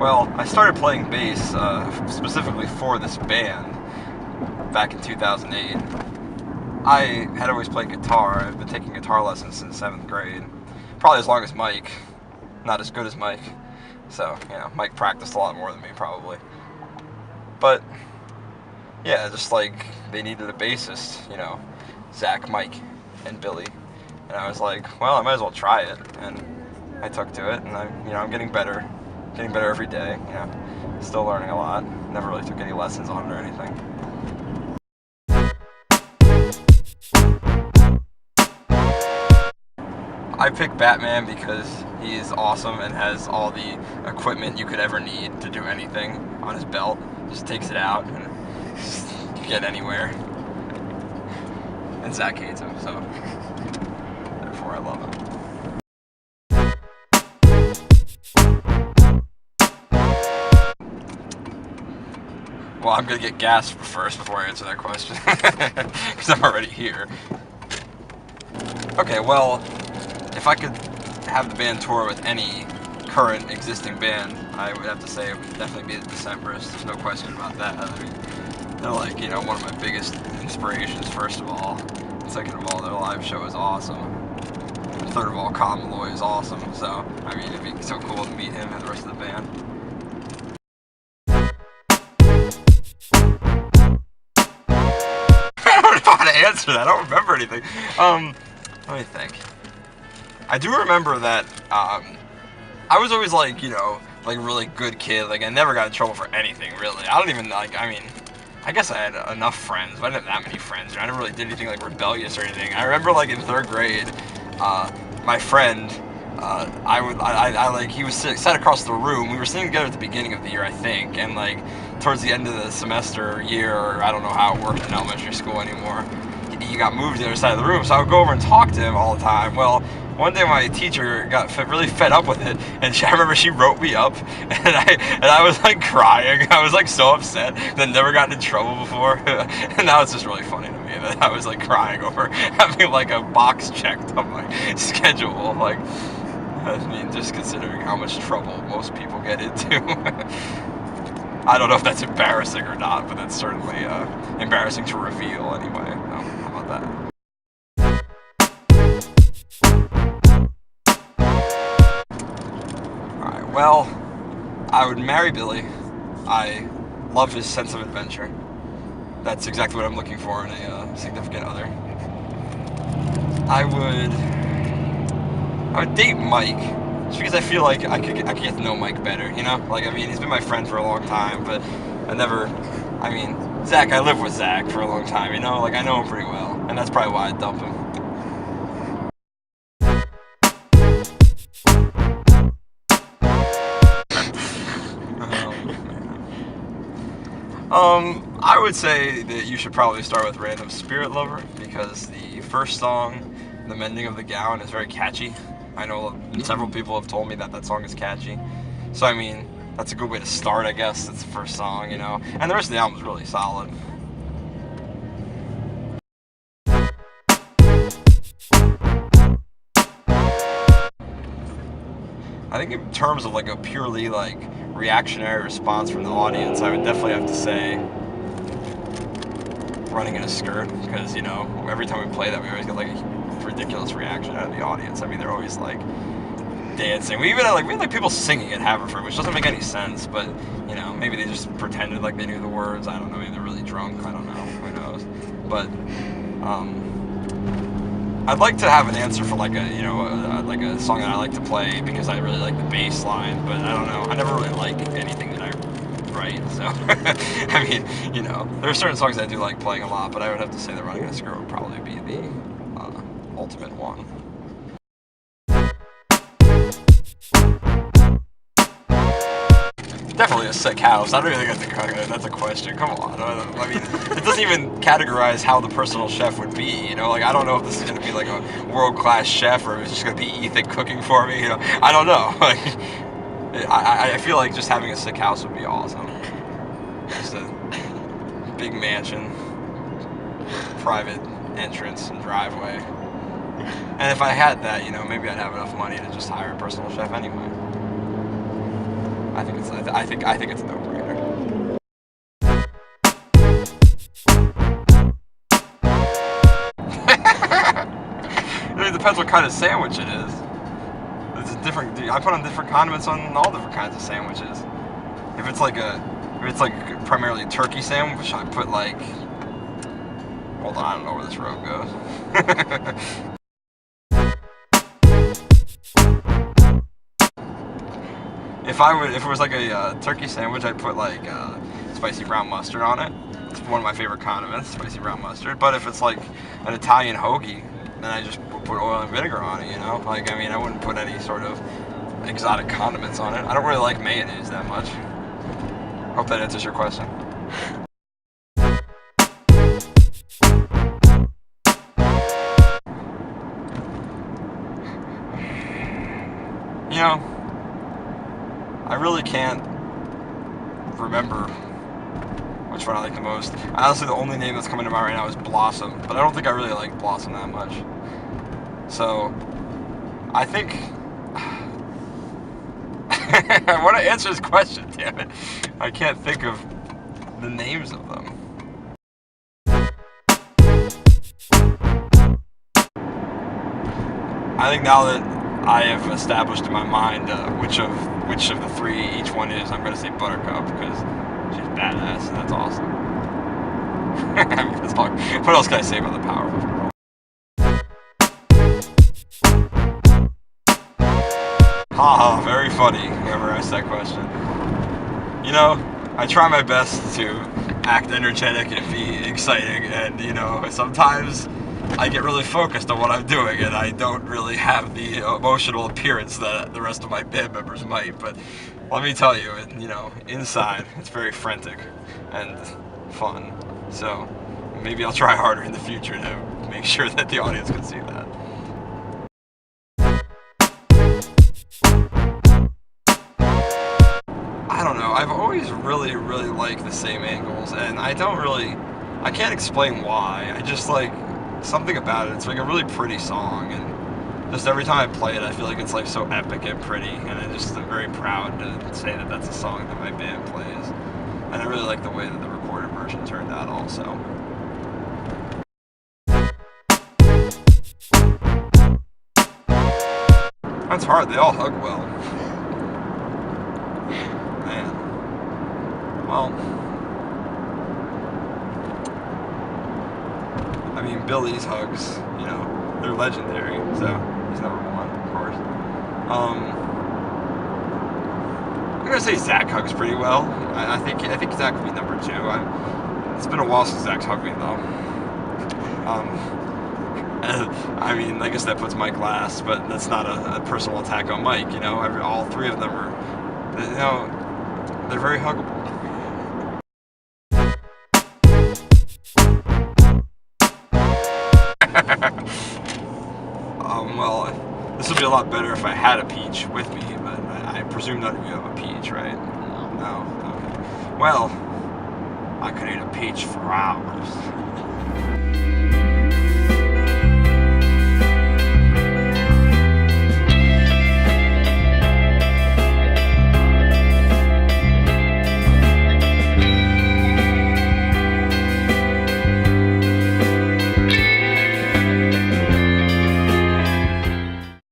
Well, I started playing bass specifically for this band back in 2008. I had always played guitar. I've been taking guitar lessons since 7th grade. Probably as long as Mike. Not as good as Mike. So, Mike practiced a lot more than me, probably. But, yeah, just like they needed a bassist, Zach, Mike, and Billy. And I was like, well, I might as well try it. And I took to it, and I'm getting better. Getting better every day, Still learning a lot. Never really took any lessons on it or anything. I picked Batman because he is awesome and has all the equipment you could ever need to do anything on his belt. Just takes it out and you get anywhere. And Zach hates him, so therefore I love him. Well, I'm gonna get gas first before I answer that question, because I'm already here. Okay, well, if I could have the band tour with any current existing band, I would have to say it would definitely be the Decemberists. There's no question about that. I mean, they're like, one of my biggest inspirations, first of all. Second of all, their live show is awesome. Third of all, Con Malloy is awesome. So, I mean, it'd be so cool to meet him and the rest of the band. I don't know how to answer that. I don't remember anything. Let me think. I do remember that I was always like, like a really good kid. Like I never got in trouble for anything, really. I don't even I guess I had enough friends, but I didn't have that many friends. I never really did anything like rebellious or anything. I remember like in 3rd grade, my friend, he was sat across the room. We were sitting together at the beginning of the year, I think, and like towards the end of the semester, year, or I don't know how it worked in elementary school anymore. He got moved to the other side of the room, so I would go over and talk to him all the time. Well, one day my teacher got really fed up with it, and I remember she wrote me up, and I was like crying. I was like so upset that I'd never gotten in trouble before, and now it's just really funny to me that I was like crying over having like a box checked on my schedule. Like, I mean, just considering how much trouble most people get into. I don't know if that's embarrassing or not, but that's certainly embarrassing to reveal anyway. How about that? Alright, well, I would marry Billy. I love his sense of adventure. That's exactly what I'm looking for in a significant other. I would date Mike. Just because I feel like I could get to know Mike better, Like, I mean, he's been my friend for a long time, but Zach, I lived with Zach for a long time, Like, I know him pretty well, and that's probably why I dumped him. I would say that you should probably start with Random Spirit Lover, because the first song, The Mending of the Gown, is very catchy. I know several people have told me that song is catchy. So, I mean, that's a good way to start, I guess. It's the first song, And the rest of the album is really solid. I think in terms of like a purely like reactionary response from the audience, I would definitely have to say Running in a Skirt, because, every time we play that, we always get like a ridiculous reaction out of the audience. I mean, they're always like dancing. We had people singing at Haverford, which doesn't make any sense, but maybe they just pretended like they knew the words. I don't know, maybe they're really drunk. I don't know, who knows. But I'd like to have an answer for like a song that I like to play, because I really like the bass line, but I don't know, I never really like anything that I write, so I mean, there are certain songs I do like playing a lot, but I would have to say that Running in a Skirt would probably be the ultimate one. Definitely a sick house. I don't even think that's a question. Come on. I mean, it doesn't even categorize how the personal chef would be, Like, I don't know if this is going to be like a world-class chef, or if it's just going to be Ethan cooking for me, I don't know. Like, I feel like just having a sick house would be awesome. Just a big mansion, private entrance and driveway. And if I had that, maybe I'd have enough money to just hire a personal chef anyway. I think it's a no-brainer. It depends what kind of sandwich it is. It's different. I put on different condiments on all different kinds of sandwiches. If it's like primarily a turkey sandwich, I put like. Hold on, I don't know where this road goes. If it was like a turkey sandwich, I'd put like spicy brown mustard on it. It's one of my favorite condiments, spicy brown mustard. But if it's like an Italian hoagie, then I just put oil and vinegar on it, you know? Like, I mean, I wouldn't put any sort of exotic condiments on it. I don't really like mayonnaise that much. Hope that answers your question. You know, I really can't remember which one I like the most. Honestly, the only name that's coming to mind right now is Blossom, but I don't think I really like Blossom that much. So, I think... I want to answer this question, damn it. I can't think of the names of them. I think now that I have established in my mind which of the three each one is, I'm going to say Buttercup, because she's badass, and that's awesome. What else can I say about the Powerpuff Girls? Haha, very funny, whoever asked that question. You know, I try my best to act energetic and be exciting, and, you know, sometimes I get really focused on what I'm doing, and I don't really have the emotional appearance that the rest of my band members might, but let me tell you, you know, inside, it's very frantic and fun, so maybe I'll try harder in the future to make sure that the audience can see that. I don't know, I've always really liked the Same Angles, and I can't explain why, I just like something about it. It's like a really pretty song, and just every time I play it, I feel like it's like so epic and pretty, and I'm just very proud to say that that's a song that my band plays. And I really like the way that the recorded version turned out also. That's hard, they all hug well. Man. Well, I mean, Billy's hugs, you know, they're legendary, so he's number one, of course. I'm gonna say Zach hugs pretty well. I think Zach would be number two. It's been a while since Zach's hugged me, though. I mean, I guess that puts Mike last, but that's not a personal attack on Mike, you know. All three of them are, you know, they're very huggable. Well, this would be a lot better if I had a peach with me, but I presume none of you have a peach, right? No? Okay. Well, I could eat a peach for hours.